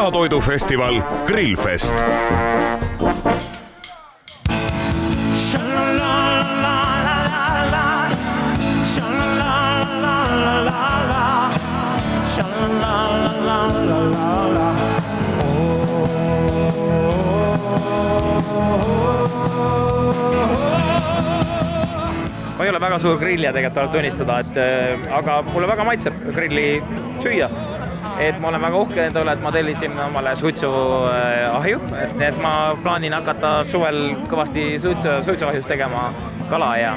peatoidufestival Grillfest. Ma ei ole väga suur grillija tegelikult tunnistada, aga mulle väga maitseb grilli süüa. Et ma olen väga uhke endale, et ma tellisin omale suitsuahju, et ma plaanin hakata suvel kõvasti suitsuahjus tegema kala ja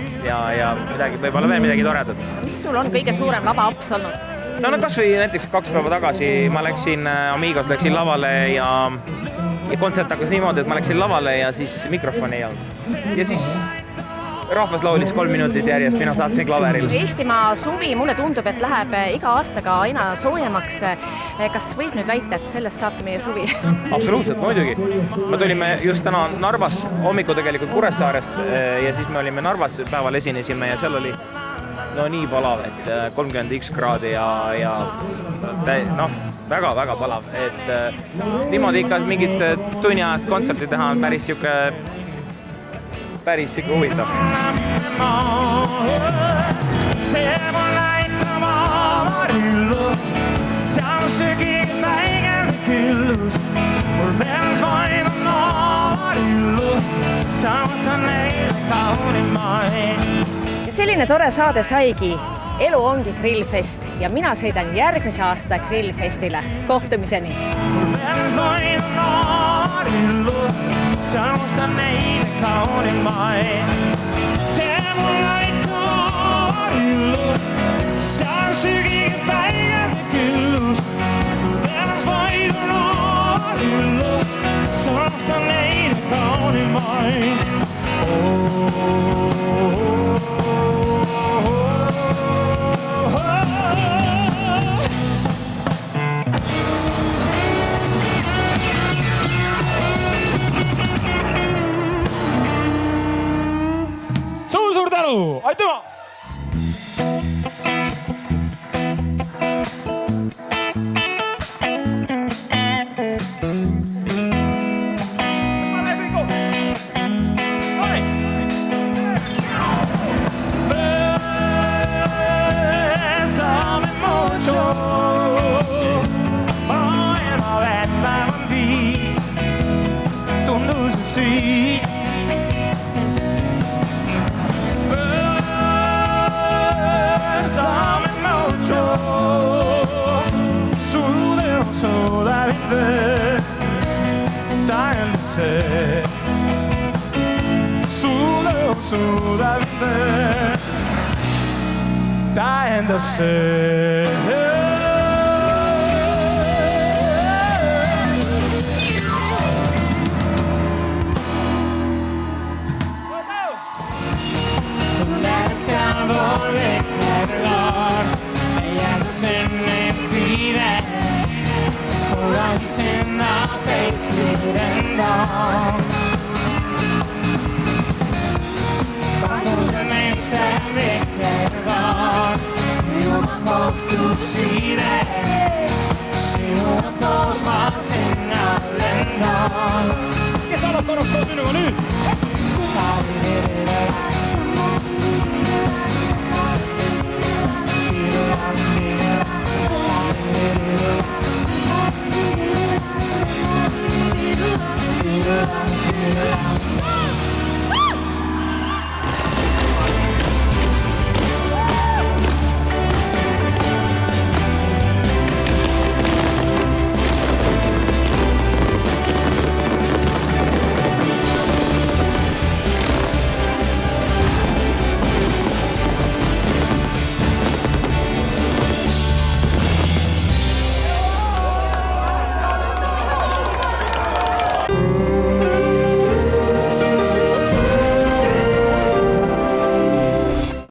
midagi, võib-olla veel midagi toredat. Mis sul on kõige suurem labaaps olnud? No kas või näiteks 2 päeva tagasi ma läksin Amigos, läksin lavale ja kontsert hakkas niimoodi, et ma läksin lavale ja siis mikrofoni ei olnud. Ja siis rahvas laulis 3 minutit järjest, mina saatsin klaveril. Eestimaa suvi, mulle tundub, et läheb iga aastaga aina soojemaks. Kas võib nüüd väita, et sellest saabki meie suvi? Absoluutselt, muidugi. Me tulime just täna Narvast, hommiku tegelikult Kuressaarest ja siis me olime Narvas, päeval esinesime ja seal oli nii palav, et 31 kraadi ja väga-väga palav. Et niimoodi ikka mingit tunni ajast kontserti teha on päris ikka huvitav. Ja selline tore saade saigi. Elu ongi Grillfest ja mina sõidan järgmise aasta Grillfestile. Kohtumiseni! Sanotaan neitä kaunin main. Tee mun laikkaa varilla. Saan sykin päivänsä kyllus. Menas vaidun varilla. Sanotaan neitä kaunin main. Suur tänu! Aitüma! Maailma vettävän viis, tuntuu sun siis. Saamme mucho, sulle on sola vide, tähendä sulle on sola vide, tähendä Sinä peitsiden on. Katsotaan meissä vikkeraan. Minun kohtuu siire. Sinun pois vaan sinä lennaan. Ja sano koroksua minua nyt! Kuka